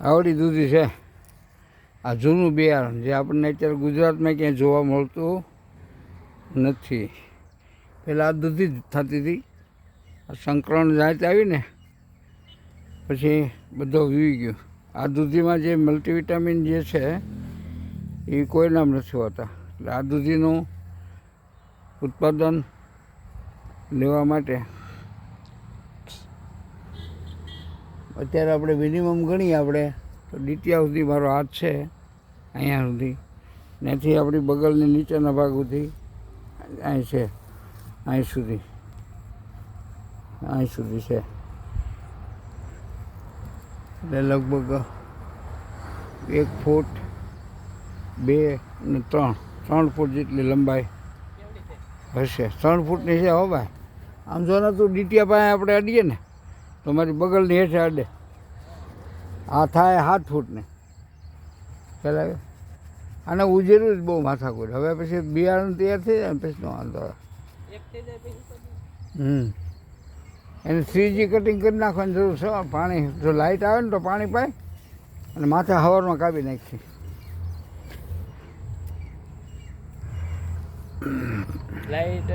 આવડી દૂધી છે. આ જૂનું બિયારણ જે આપણને અત્યારે ગુજરાતમાં ક્યાંય જોવા મળતું નથી. પહેલાં આ દૂધી જ થતી હતી. આ સંકરણ જાત આવીને પછી બધો વીવી ગયો. આ દૂધીમાં જે મલ્ટીવિટામિન જે છે એ કોઈનામ નથી હોતા. એટલે આ દૂધીનું ઉત્પાદન લેવા માટે અત્યારે આપણે મિનિમમ ગણીએ આપણે તો ડીટીયા સુધી મારો હાથ છે, અહીંયા સુધી. ત્યાંથી આપણી બગલની નીચેના ભાગ સુધી અહીં છે, અહીં સુધી છે. એટલે લગભગ 1 ફૂટ 2 અને 3 ફૂટ જેટલી લંબાઈ હશે. 3 ફૂટની છે. હો ભાઈ, આમ જો ને તું ડીટીયા પાસે આપણે અડીએ ને તો મારી બગલની હેઠે અડે. આ થાય 7 ફૂટને. પહેલાં આને ઉજેરું જ બહુ માથાકૂટ. હવે પછી બિયારણ તૈયાર થઈ જાય ને પછી નો વાંધો આવે. એને 3G કટિંગ કરી નાખવાની જરૂર છે. પાણી જો લાઇટ આવે ને તો પાણી પાય અને માથે હવારમાં કાપી નાખી. લાઈટ